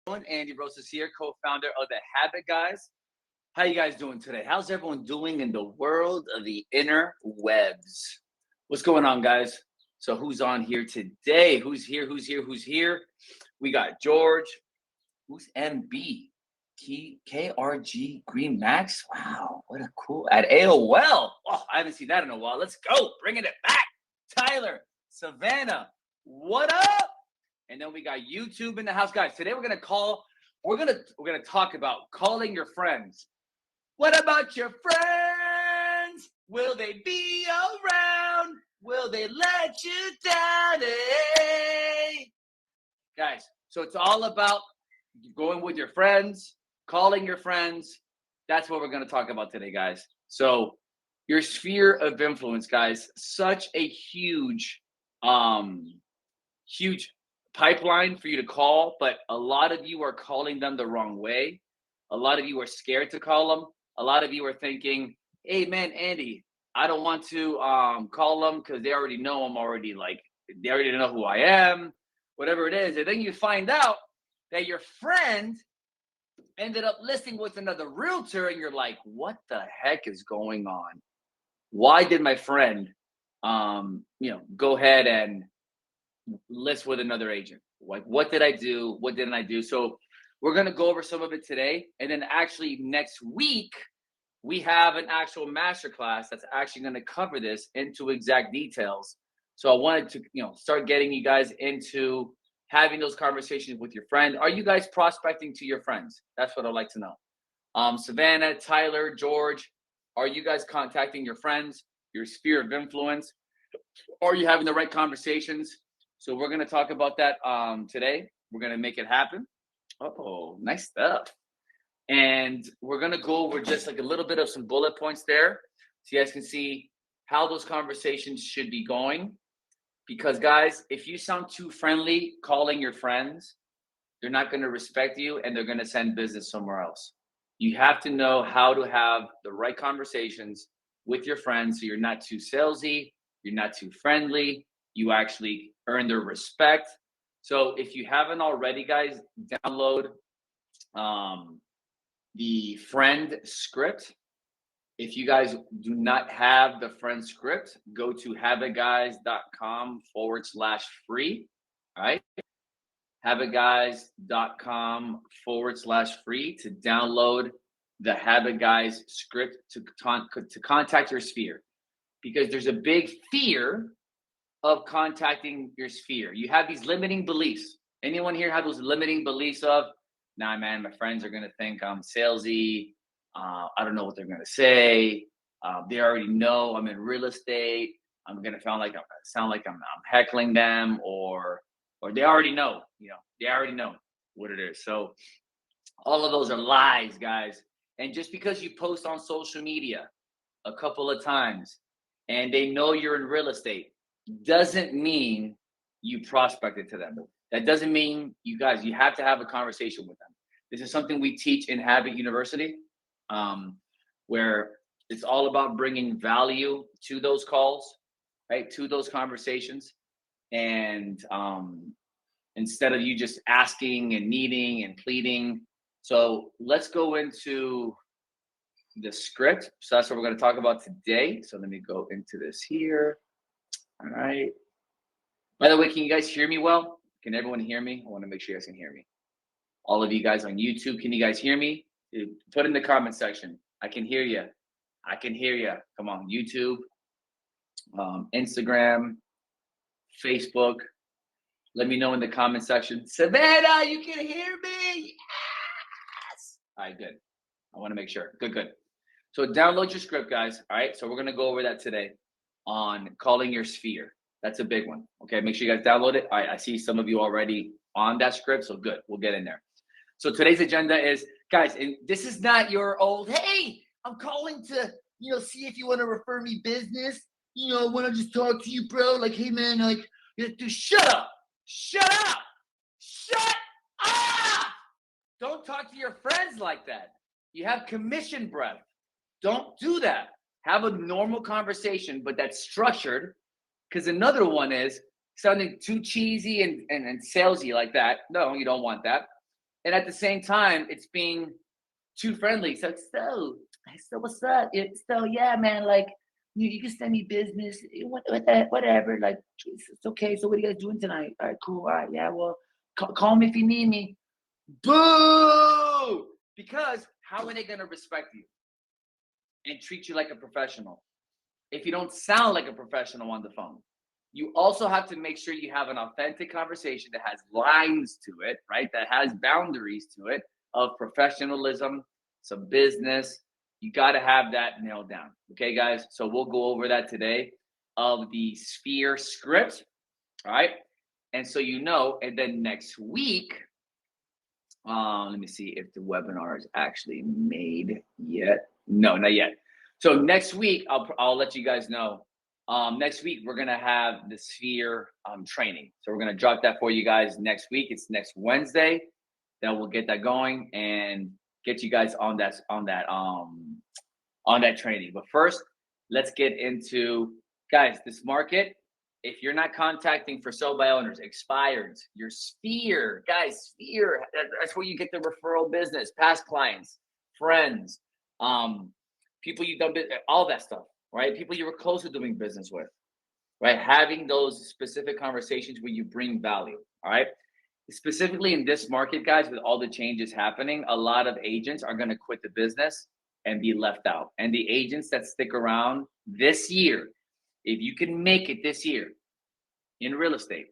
doing? Andy Rosas here, co-founder of the Habit Guys. How you guys doing today? How's everyone doing in the world of the interwebs? What's going on, guys? So who's on here today? Who's here? Who's here? Who's here? We got George. Who's MB? KRG Green Max. Wow, what a cool at AOL. Oh, I haven't seen that in a while. Let's go, bringing it back. Tyler, Savannah, what up? And then we got YouTube in the house, guys. Today we're gonna talk about calling your friends. What about your friends? Will they be around? Will they let you down? Hey? Guys, so it's all about going with your friends, calling your friends. That's what we're going to talk about today, guys. So your sphere of influence, guys, such a huge pipeline for you to call, but a lot of you are calling them the wrong way. A lot of you are scared to call them. A lot of you are thinking, hey man, Andy, I don't want to call them because they already know I'm already they already know who I am, whatever it is. And then you find out that your friend ended up listing with another realtor, and you're like, what the heck is going on? Why did my friend go ahead and list with another agent? Like, what did I do? What didn't I do? So we're going to go over some of it today. And then actually next week, we have an actual masterclass that's actually going to cover this into exact details. So I wanted to, start getting you guys into having those conversations with your friend. Are you guys prospecting to your friends? That's what I'd like to know. Savannah, Tyler, George, are you guys contacting your friends, your sphere of influence? Are you having the right conversations? So we're going to talk about that today. We're going to make it happen. Oh, nice stuff. And we're going to go over just like a little bit of some bullet points there so you guys can see how those conversations should be going. Because, guys, if you sound too friendly calling your friends, they're not going to respect you and they're going to send business somewhere else. You have to know how to have the right conversations with your friends so you're not too salesy, you're not too friendly, you actually earn their respect. So if you haven't already, guys, download the friend script. If you guys do not have the friend script, go to habitguys.com/free. All right. habitguys.com/free to download the Habit Guys script to contact your sphere. Because there's a big fear of contacting your sphere. You have these limiting beliefs. Anyone here have those limiting beliefs of, nah, man, my friends are going to think I'm salesy. I don't know what they're going to say. They already know I'm in real estate. I'm going to sound like I'm heckling them, or they already know, they already know what it is. So all of those are lies, guys. And just because you post on social media a couple of times and they know you're in real estate doesn't mean you prospected to them. That doesn't mean you have to have a conversation with them. This is something we teach in Habit University, where it's all about bringing value to those calls, right? To those conversations. And instead of you just asking and needing and pleading. So let's go into the script. So that's what we're going to talk about today. So let me go into this here. All right. By the way, can you guys hear me well? Can everyone hear me? I want to make sure you guys can hear me. All of you guys on YouTube, can you guys hear me? Put in the comment section. I can hear you. I can hear you. Come on, YouTube, Instagram, Facebook. Let me know in the comment section. Savannah, you can hear me? Yes! All right, good. I want to make sure. Good. So download your script, guys. All right, so we're going to go over that today on calling your sphere. That's a big one. Okay, make sure you guys download it. All right, I see some of you already on that script, so good. We'll get in there. So today's agenda is, guys, and this is not your old, hey, I'm calling to, see if you want to refer me business. I want to just talk to you, bro. Like, hey, man, you have to shut up. Don't talk to your friends like that. You have commission breath. Don't do that. Have a normal conversation, but that's structured. Because another one is sounding too cheesy and salesy like that. No, you don't want that. And at the same time, it's being too friendly. So what's up? So yeah, man, like you can send me business, what that, whatever. Like it's okay. So what are you guys doing tonight? All right, cool. All right, yeah. Well, call me if you need me. Boo! Because how are they gonna respect you and treat you like a professional if you don't sound like a professional on the phone? You also have to make sure you have an authentic conversation that has lines to it, right? That has boundaries to it of professionalism, some business. You got to have that nailed down. Okay, guys? So we'll go over that today of the sphere script. All right. And so you know, and then next week, let me see if the webinar is actually made yet. No, not yet. So next week, I'll let you guys know. Next week we're gonna have the sphere training. So we're gonna drop that for you guys next week. It's next Wednesday that we'll get that going and get you guys on that training. But first, let's get into, guys, this market. If you're not contacting for sold by owners, expireds, your sphere, guys, sphere, that's where you get the referral business, past clients, friends, people you've done, all that stuff, right? People you were close to doing business with, right? Having those specific conversations where you bring value, all right? Specifically in this market, guys, with all the changes happening, a lot of agents are going to quit the business and be left out. And the agents that stick around this year, if you can make it this year in real estate,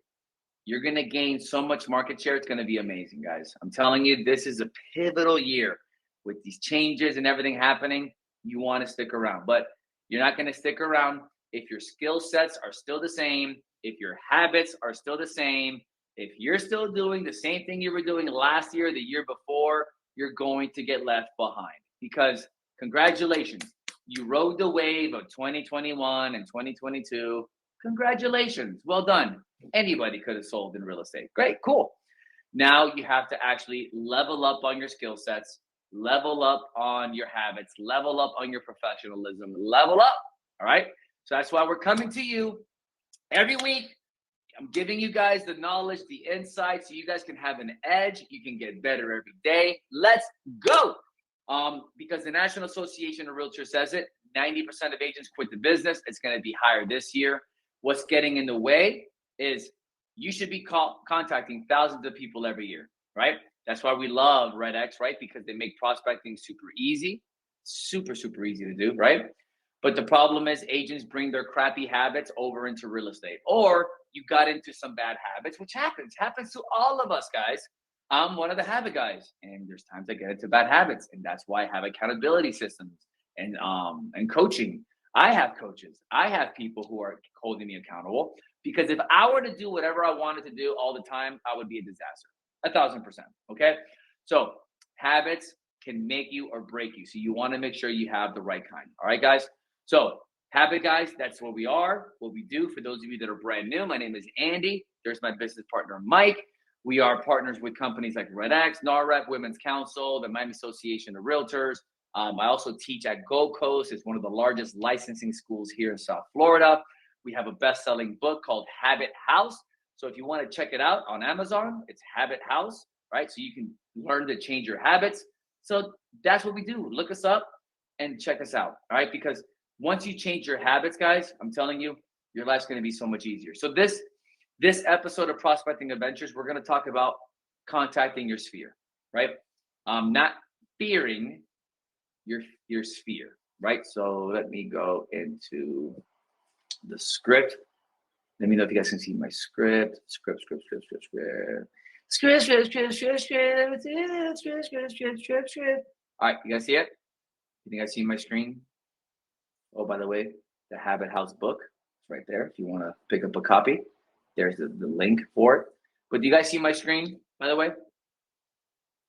you're going to gain so much market share. It's going to be amazing, guys. I'm telling you, this is a pivotal year with these changes and everything happening. You want to stick around, but you're not going to stick around if your skill sets are still the same, if your habits are still the same, if you're still doing the same thing you were doing last year, the year before, you're going to get left behind. Because congratulations, you rode the wave of 2021 and 2022. Congratulations, well done. Anybody could have sold in real estate. Great, cool. Now you have to actually level up on your skill sets, level up on your habits, level up on your professionalism, level up. All right. So that's why we're coming to you every week. I'm giving you guys the knowledge, the insight, so you guys can have an edge. You can get better every day. Let's go. Because the National Association of Realtors says it, 90% of agents quit the business. It's going to be higher this year. What's getting in the way is you should be contacting thousands of people every year, right? That's why we love Red X, right? Because they make prospecting super easy, super easy to do, right? But the problem is agents bring their crappy habits over into real estate, or you got into some bad habits, which happens to all of us, guys. I'm one of the habit guys, and there's times I get into bad habits, and that's why I have accountability systems and coaching. I have coaches. I have people who are holding me accountable, because if I were to do whatever I wanted to do all the time, I would be a disaster. 1,000%. Okay. So habits can make you or break you. So you want to make sure you have the right kind. All right, guys. So habit guys, that's what we are, what we do. For those of you that are brand new, my name is Andy. There's my business partner, Mike. We are partners with companies like Red X, NARREP, Women's Council, the Miami Association of Realtors. I also teach at Gold Coast. It's one of the largest licensing schools here in South Florida. We have a best-selling book called Habit House. So if you want to check it out on Amazon, it's Habit House, right? So you can learn to change your habits. So that's what we do. Look us up and check us out, all right? Because once you change your habits, guys, I'm telling you, your life's going to be so much easier. So this episode of Prospecting Adventures, we're going to talk about contacting your sphere, right? Not fearing your sphere, right? So let me go into the script. Let me know if you guys can see my script. Script. All right, you guys see it? You think I see my screen? Oh, by the way, the Habit House book is right there. If you want to pick up a copy, there's the link for it. But do you guys see my screen, by the way?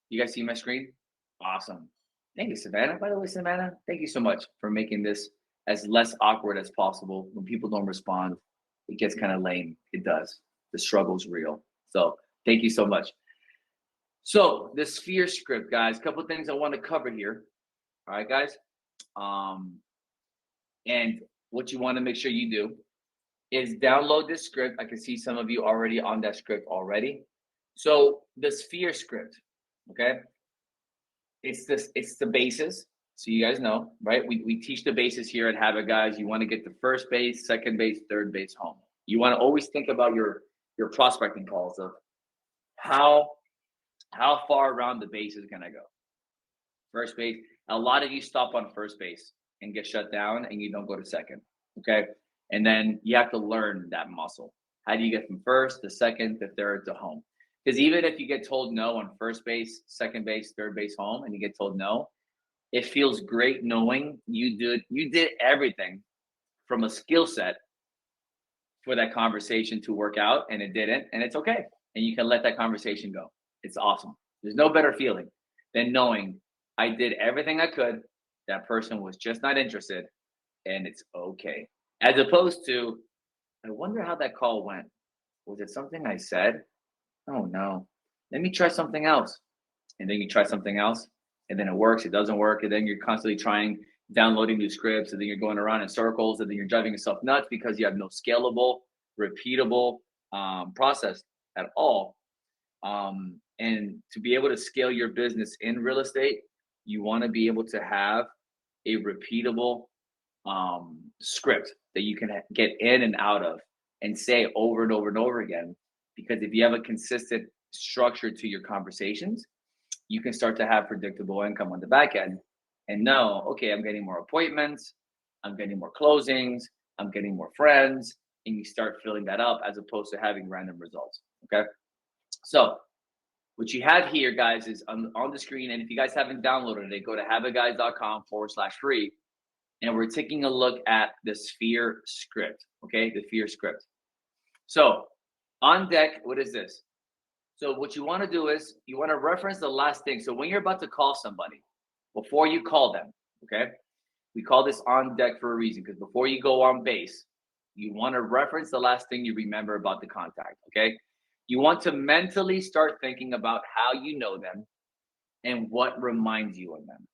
You guys see my screen? Awesome. Thank you, Savannah. By the way, Savannah, thank you so much for making this as less awkward as possible. When people don't respond, it gets kind of lame. It does. The struggle's real. So thank you so much. So the sphere script, guys, a couple of things I want to cover here. All right, guys. And what you want to make sure you do is download this script. I can see some of you already on that script already. So the sphere script, Okay. It's the basis. So you guys know, right? We teach the basis here at Habit Guys. You want to get the first base, second base, third base home. You want to always think about your prospecting calls of how how far around the base is gonna go. First base. A lot of you stop on first base and get shut down and you don't go to second. Okay. And then you have to learn that muscle. How do you get from first to second to third to home? Because even if you get told no on first base, second base, third base, home, and you get told no, it feels great knowing you did everything from a skill set for that conversation to work out and it didn't, and it's okay. And you can let that conversation go. It's awesome. There's no better feeling than knowing I did everything I could. That person was just not interested, and it's okay. As opposed to, I wonder how that call went. Was it something I said? Oh no. Let me try something else. And then you try something else, and then it works, it doesn't work, and then you're constantly trying downloading new scripts, and then you're going around in circles, and then you're driving yourself nuts because you have no scalable, repeatable process at all. And to be able to scale your business in real estate, you want to be able to have a repeatable script that you can get in and out of and say over and over and over again. Because if you have a consistent structure to your conversations, you can start to have predictable income on the back end and know, okay, I'm getting more appointments, I'm getting more closings, I'm getting more friends, and you start filling that up as opposed to having random results. Okay. So what you have here, guys, is on the screen. And if you guys haven't downloaded it, go to habitguys.com/free. And we're taking a look at the Sphere script. Okay. The Sphere script. So on deck, what is this? So what you want to do is you want to reference the last thing. So when you're about to call somebody, before you call them, okay, we call this on deck for a reason, because before you go on base, you want to reference the last thing you remember about the contact, okay? You want to mentally start thinking about how you know them and what reminds you of them,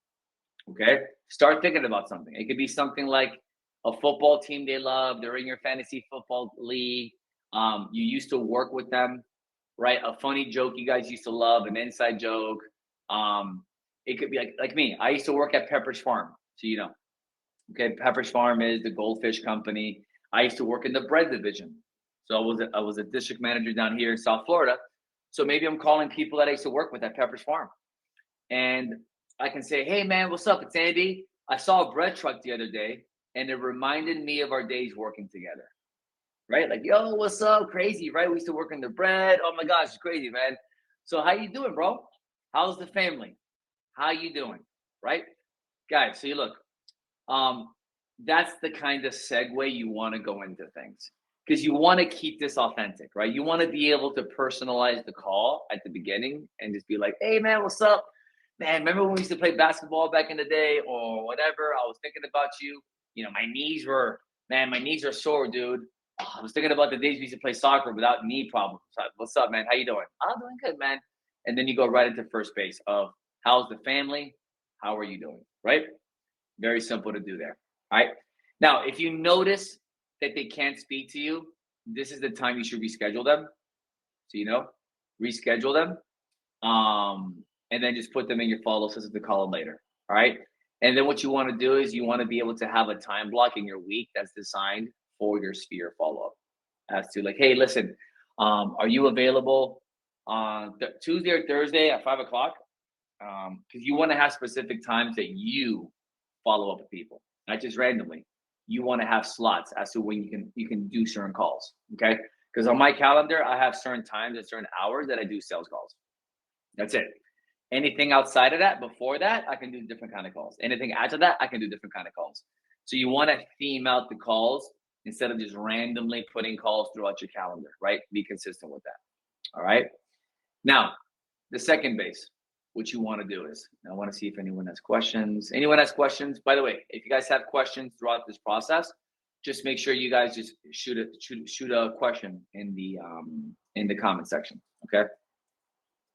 okay? Start thinking about something. It could be something like a football team they love, they're in your fantasy football league, you used to work with them, right? A funny joke you guys used to love, an inside joke. Um, it could be like me. I used to work at Pepperidge Farm, so you know. Okay, Pepperidge Farm is the goldfish company. I used to work in the bread division, so I was a district manager down here in South Florida. So maybe I'm calling people that I used to work with at Pepperidge Farm, and I can say, "Hey man, what's up? It's Andy. I saw a bread truck the other day, and it reminded me of our days working together." Right? Like, yo, what's up? Crazy, right? We used to work in the bread. Oh my gosh, it's crazy, man. So how you doing, bro? How's the family? How you doing? Right? Guys, so you look, um, that's the kind of segue you want to go into things because you want to keep this authentic, right? You want to be able to personalize the call at the beginning and just be like, hey man, what's up? Man, remember when we used to play basketball back in the day or whatever? I was thinking about you. You know, my knees are sore, dude. Oh, I was thinking about the days we used to play soccer without knee problems. What's up, man? How you doing? I'm doing good, man. And then you go right into first base of how's the family? How are you doing? Right? Very simple to do there. All right. Now, if you notice that they can't speak to you, this is the time you should reschedule them. So reschedule them. And then just put them in your follow system to call them later. All right. And then what you want to do is you want to be able to have a time block in your week that's designed for your Sphere follow up. As to like, hey, listen, are you available on Tuesday or Thursday at 5 o'clock? Because you want to have specific times that you follow up with people, not just randomly. You want to have slots as to when you can do certain calls. Okay. Because on my calendar, I have certain times and certain hours that I do sales calls. That's it. Anything outside of that, before that, I can do different kind of calls. Anything after that, I can do different kind of calls. So you want to theme out the calls instead of just randomly putting calls throughout your calendar, right? Be consistent with that. All right. Now, the second base, what you want to do is, I want to see if anyone has questions. Anyone has questions? By the way, if you guys have questions throughout this process, just make sure you guys just shoot a question in the comment section. Okay.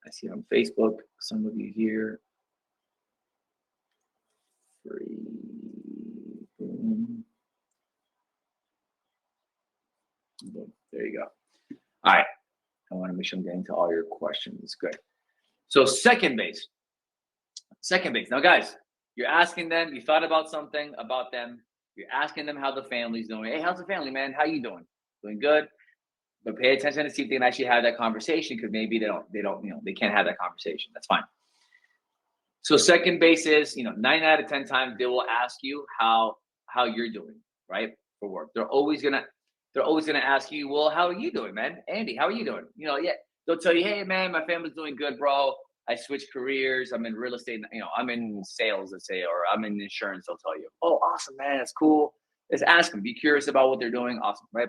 I see on Facebook, some of you here. Free. Boom. Boom. There you go. All right. I want to make sure I'm getting to all your questions. Good. So second base. Now, guys, you're asking them. You thought about something about them. You're asking them how the family's doing. Hey, how's the family, man? How you doing? Doing good. But pay attention to see if they can actually have that conversation because maybe they don't, they can't have that conversation. That's fine. So second base is, 9 out of 10 times they will ask you how you're doing, right? For work. They're always gonna ask you, well, how are you doing, man? Andy, how are you doing? Yeah, they'll tell you, hey man, my family's doing good, bro. I switched careers. I'm in real estate, I'm in sales, let's say, or I'm in insurance, they'll tell you. Oh, awesome, man, that's cool. Just ask them, be curious about what they're doing. Awesome, right?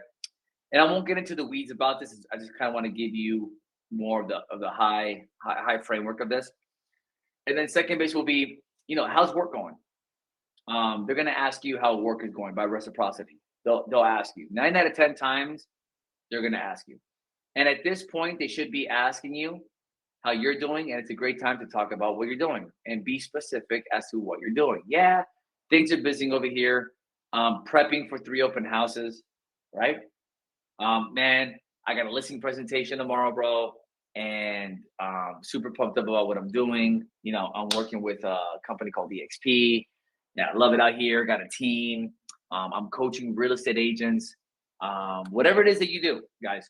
And I won't get into the weeds about this. I just kind of want to give you more of the high framework of this. And then second base will be, how's work going? They're going to ask you how work is going by reciprocity. They'll ask you 9 out of 10 times. They're going to ask you, and at this point, they should be asking you how you're doing, and it's a great time to talk about what you're doing and be specific as to what you're doing. Yeah, things are busy over here. Prepping for 3 open houses, right? Man, I got a listing presentation tomorrow, bro, and super pumped up about what I'm doing. I'm working with a company called EXP. Yeah, I love it out here. Got a team. I'm coaching real estate agents. Whatever it is that you do, guys,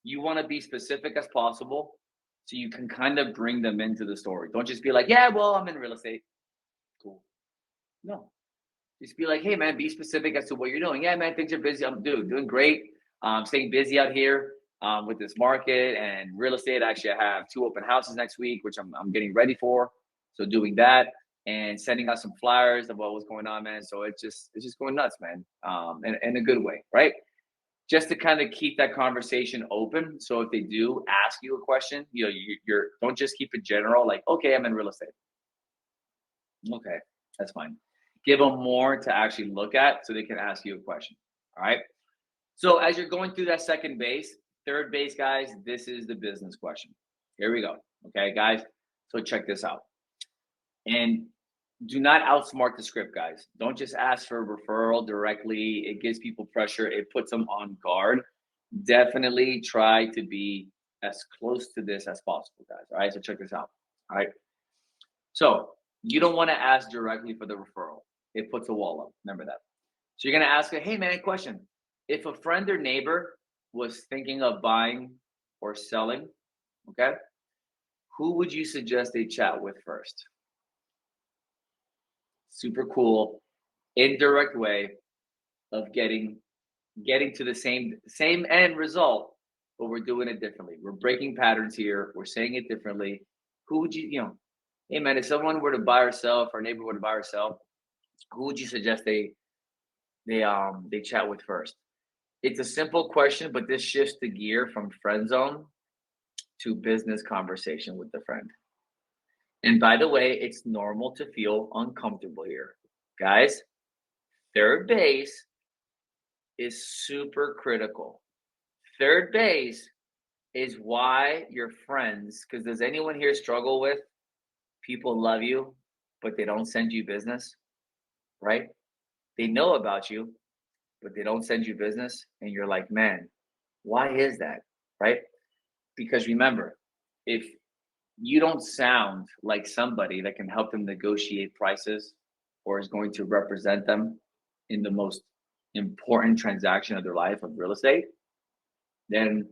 you want to be specific as possible so you can kind of bring them into the story. Don't just be like, yeah, well, I'm in real estate. Cool. No, just be like, hey, man, be specific as to what you're doing. Yeah, man, things are busy. I'm doing great. Staying busy out here with this market and real estate. Actually, I have 2 open houses next week, which I'm getting ready for. So doing that and sending out some flyers about what's going on, man. So it's just going nuts, man. In a good way, right? Just to kind of keep that conversation open. So if they do ask you a question, you're don't just keep it general, like, okay, I'm in real estate. Okay, that's fine. Give them more to actually look at so they can ask you a question. All right. So as you're going through that second base, third base, guys, this is the business question. Here we go. Okay, guys. So check this out. And do not outsmart the script, guys. Don't just ask for a referral directly. It gives people pressure. It puts them on guard. Definitely try to be as close to this as possible, guys. All right. So check this out. All right. So you don't want to ask directly for the referral. It puts a wall up. Remember that. So you're going to ask her, hey, man, question. If a friend or neighbor was thinking of buying or selling, okay, who would you suggest they chat with first? Super cool, indirect way of getting to the same end result, but we're doing it differently. We're breaking patterns here. We're saying it differently. Who would hey man, if someone were to buy or sell, if our neighbor were to buy or sell, who would you suggest they chat with first? It's a simple question, but this shifts the gear from friend zone to business conversation with the friend. And by the way, it's normal to feel uncomfortable here. Guys, third base is super critical. Third base is why your friends, because does anyone here struggle with people love you, but they don't send you business, right? They know about you, but they don't send you business. And you're like, man, why is that? Right? Because remember, if you don't sound like somebody that can help them negotiate prices or is going to represent them in the most important transaction of their life of real estate, then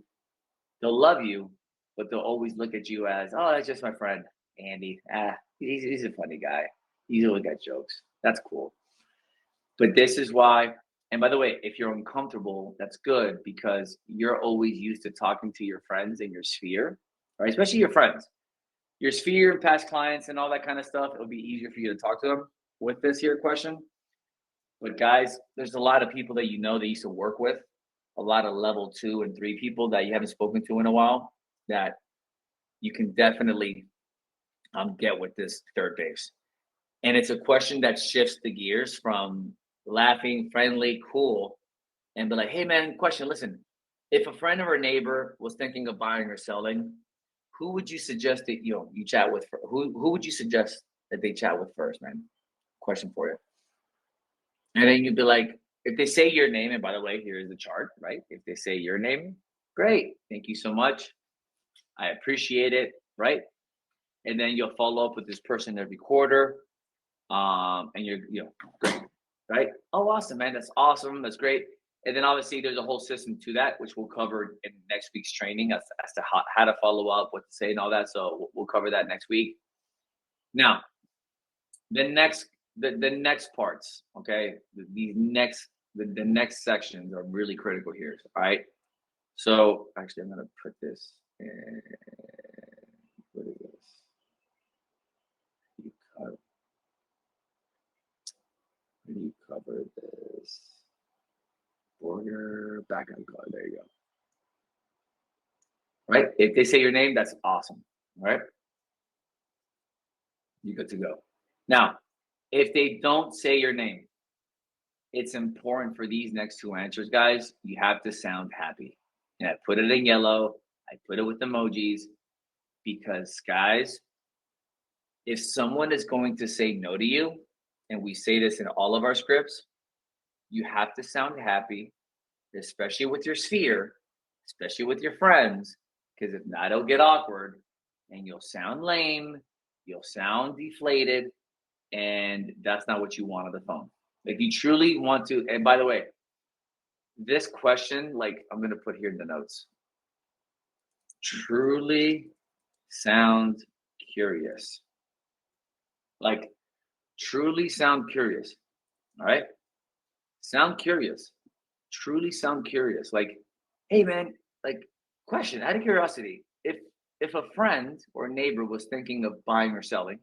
they'll love you, but they'll always look at you as, oh, that's just my friend, Andy. He's a funny guy. He's always got jokes. That's cool. But this is why, and by the way, if you're uncomfortable, that's good because you're always used to talking to your friends in your sphere, right? Especially your friends, your sphere, past clients, and all that kind of stuff. It'll be easier for you to talk to them with this here question. But guys, there's a lot of people that that used to work with, a lot of level 2 and 3 people that you haven't spoken to in a while that you can definitely get with this third base. And it's a question that shifts the gears from laughing, friendly, cool, and be like, hey man, question, listen, if a friend or a neighbor was thinking of buying or selling, who would you suggest that you chat with? Who would you suggest that they chat with first, man? Question for you. And then you'd be like, if they say your name, and by the way, here's the chart, right? If they say your name, great. Thank you so much. I appreciate it, right? and then you'll follow up with this person every quarter. And great, right? Oh, awesome, man. That's awesome. That's great. And then obviously there's a whole system to that, which we'll cover in next week's training as to how to follow up, what to say, and all that. So we'll cover that next week. Now, the next parts, okay, the next sections are really critical here. All right. So actually, I'm gonna put this in. What is this? You cover this border background color. There you go. Right? If they say your name, that's awesome. All right. You're good to go. Now, if they don't say your name, it's important for these next two answers, guys. You have to sound happy. And I put it in yellow. I put it with emojis because, guys, if someone is going to say no to you, and we say this in all of our scripts, you have to sound happy, especially with your sphere, especially with your friends, because if not, it'll get awkward and you'll sound lame, you'll sound deflated, and that's not what you want on the phone. If you truly want to, and by the way, this question, like I'm going to put here in the notes, truly sound curious. Like, truly sound curious. All right. Sound curious. Truly sound curious. Like, hey, man, like, question out of curiosity. If a friend or neighbor was thinking of buying or selling,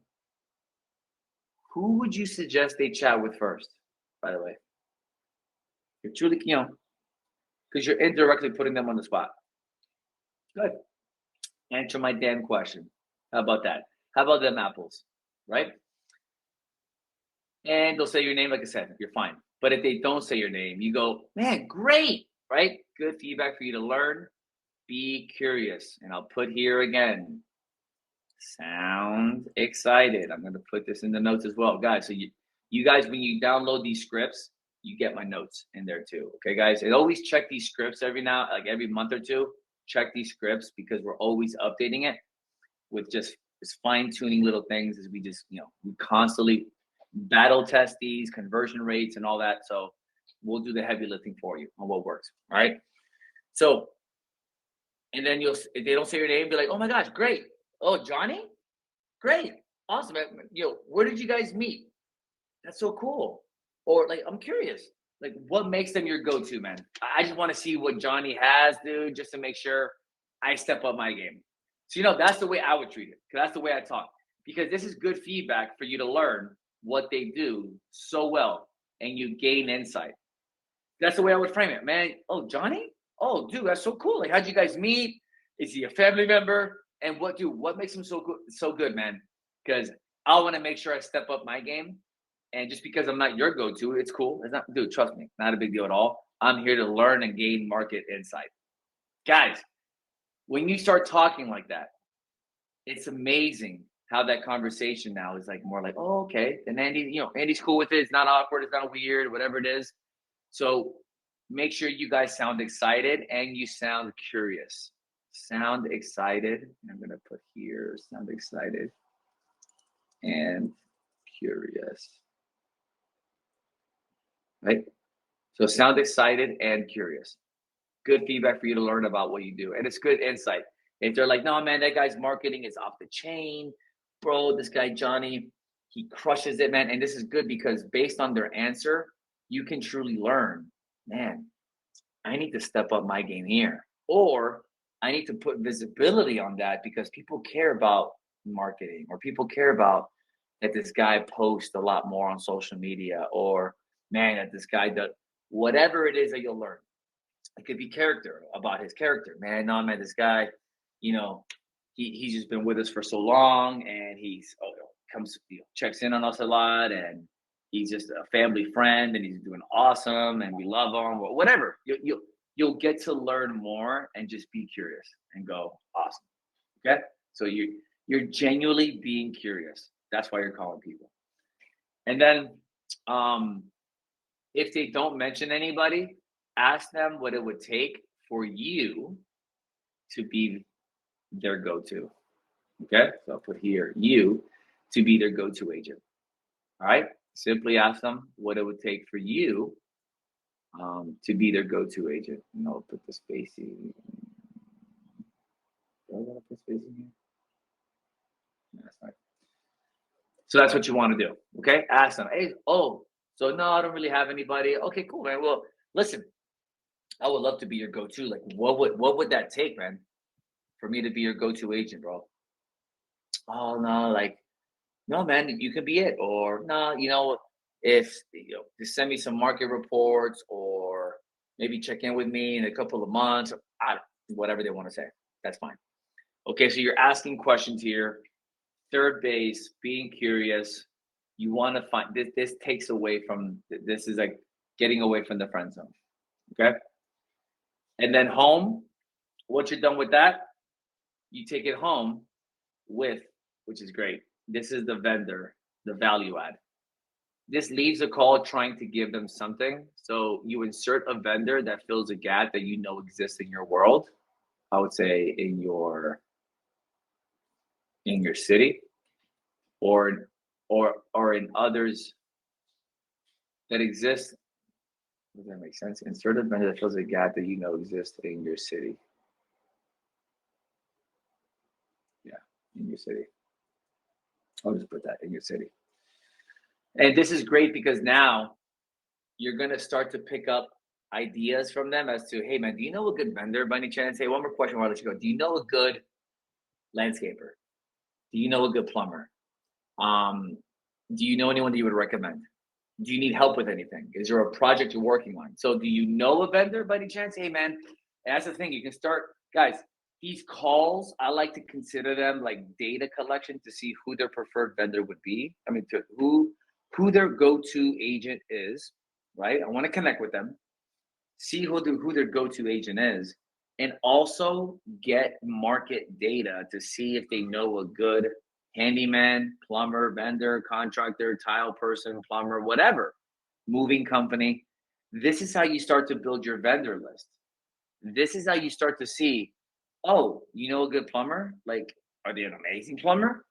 who would you suggest they chat with first? By the way, you're truly, because you're indirectly putting them on the spot. Good. Answer my damn question. How about that? How about them apples? Right? And they'll say your name, like I said, you're fine. But if they don't say your name, you go, man, great, right? Good feedback for you to learn. Be curious. And I'll put here again, sound excited. I'm going to put this in the notes as well, guys. So you guys, when you download these scripts, you get my notes in there too. Okay, guys. And always check these scripts every month or two. Check these scripts because we're always updating it with just fine tuning little things as we just, we constantly battle test these conversion rates and all that. So we'll do the heavy lifting for you on what works. All right. So, and then if they don't say your name, be like, oh my gosh, great. Oh, Johnny? Great. Awesome. Where did you guys meet? That's so cool. Or like, I'm curious, like what makes them your go-to, man? I just want to see what Johnny has, dude, just to make sure I step up my game. So, that's the way I would treat it. Because that's the way I talk. Because this is good feedback for you to learn what they do so well and you gain insight. That's the way I would frame it, man. Oh, Johnny? Oh, dude, that's so cool. Like, how'd you guys meet? Is he a family member? And what makes him so good, man? Because I want to make sure I step up my game. And just because I'm not your go-to, it's cool. It's not, dude, trust me, not a big deal at all. I'm here to learn and gain market insight. Guys, when you start talking like that, it's amazing how that conversation now is like more like, oh, okay. And Andy's cool with it. It's not awkward. It's not weird, whatever it is. So make sure you guys sound excited and you sound curious. Sound excited. I'm going to put here, sound excited and curious. Right? So sound excited and curious. Good feedback for you to learn about what you do. And it's good insight. If they're like, no, man, that guy's marketing is off the chain. Bro, this guy, Johnny, he crushes it, man. And this is good because based on their answer, you can truly learn, man, I need to step up my game here. Or I need to put visibility on that because people care about marketing or people care about that this guy posts a lot more on social media or, man, that this guy does whatever it is that you'll learn. It could be character, about his character. Man, no, man, this guy, he's just been with us for so long and he's comes, checks in on us a lot and he's just a family friend and he's doing awesome and we love him or whatever. You'll get to learn more and just be curious and go, awesome. Okay. So you're genuinely being curious. That's why you're calling people. And then if they don't mention anybody, ask them what it would take for you to be their go-to. Okay, so I'll put here you to be their go-to agent. All right, simply ask them what it would take for you to be their go-to agent. And I'll put the spacing. Do I gotta put spacing here? No, that's fine. So that's what you want to do. Okay, ask them. Hey, oh, so no, I don't really have anybody. Okay, cool, man. Well, listen, I would love to be your go-to. Like, what would that take, man, for me to be your go-to agent, bro? Oh no, like no, man, you could be it. Or no, if just send me some market reports, or maybe check in with me in a couple of months. Whatever they want to say, that's fine. Okay, so you're asking questions here. Third base, being curious. You want to find this. This takes away from. This is like getting away from the friend zone. Okay, and then home. Once you're done with that, you take it home with, which is great. This is the vendor, the value add. This leaves a call trying to give them something. So you insert a vendor that fills a gap that you know exists in your world. I would say in your city, or or in others that exist. Does that make sense? Insert a vendor that fills a gap that you know exists in your city. Yeah, in your city. I'll just put that in your city. And this is great because now you're gonna start to pick up ideas from them as to, hey man, do you know a good vendor by any chance? Hey, one more question before I let you go. Do you know a good landscaper? Do you know a good plumber? Um, do you know anyone that you would recommend? Do you need help with anything? Is there a project you're working on? So, do you know a vendor by any chance? Hey, man, that's the thing. You can start, guys. These calls, I like to consider them like data collection to see who their preferred vendor would be. I mean, to who their go-to agent is, right? I want to connect with them, see who their go-to agent is, and also get market data to see if they know a good handyman, plumber, vendor, contractor, tile person, plumber, whatever, moving company. This is how you start to build your vendor list. This is how you start to see, oh, you know a good plumber? Like, are they an amazing plumber?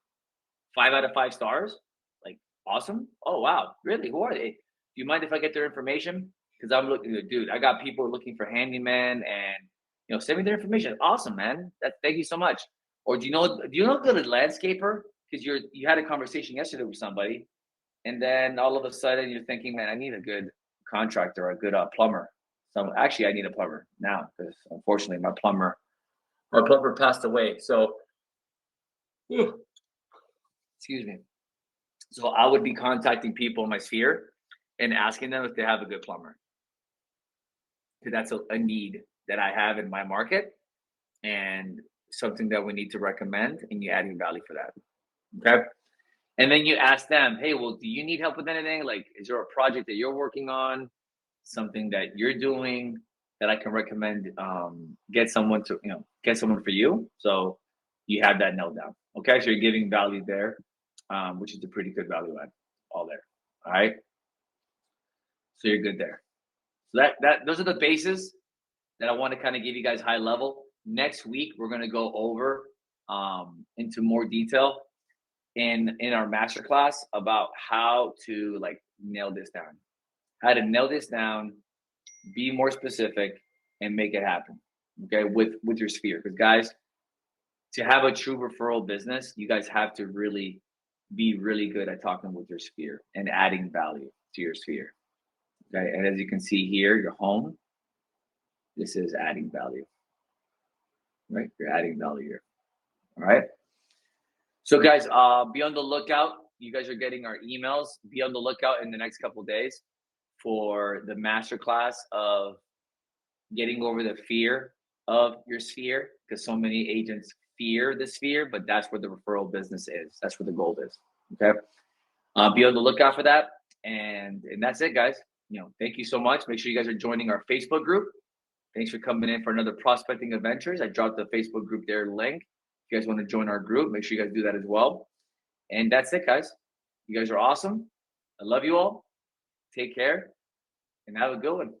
5 out of 5 stars? Like, awesome. Oh, wow. Really? Who are they? Do you mind if I get their information? Because I'm looking, dude, I got people looking for handyman, and send me their information. Awesome, man. Thank you so much. Or do you know a good landscaper? Because you had a conversation yesterday with somebody, and then all of a sudden you're thinking, man, I need a good contractor or a good plumber. So actually, I need a plumber now because unfortunately my plumber passed away. So, excuse me. So I would be contacting people in my sphere and asking them if they have a good plumber, because that's a need that I have in my market, and something that we need to recommend, and you adding value for that. Okay. And then you ask them, hey, well, do you need help with anything? Like, is there a project that you're working on, something that you're doing that I can recommend? Get someone for you. So you have that nailed down. Okay. So you're giving value there, which is a pretty good value add all there. All right. So you're good there. So that those are the bases that I want to kind of give you guys high level. Next week we're going to go over into more detail in our masterclass about how to like nail this down, be more specific, and make it happen. Okay, with your sphere, because guys, to have a true referral business, you guys have to really be really good at talking with your sphere and adding value to your sphere. Okay, and as you can see here, your home. This is adding value, right? You're adding value here. All right. So guys, be on the lookout. You guys are getting our emails. Be on the lookout in the next couple of days for the masterclass of getting over the fear of your sphere, because so many agents fear the sphere, but that's where the referral business is. That's where the gold is. Okay. Be on the lookout for that. And that's it, guys. Thank you so much. Make sure you guys are joining our Facebook group. Thanks for coming in for another Prospecting Adventures. I dropped the Facebook group there link. If you guys want to join our group, make sure you guys do that as well. And that's it, guys. You guys are awesome. I love you all. Take care and have a good one.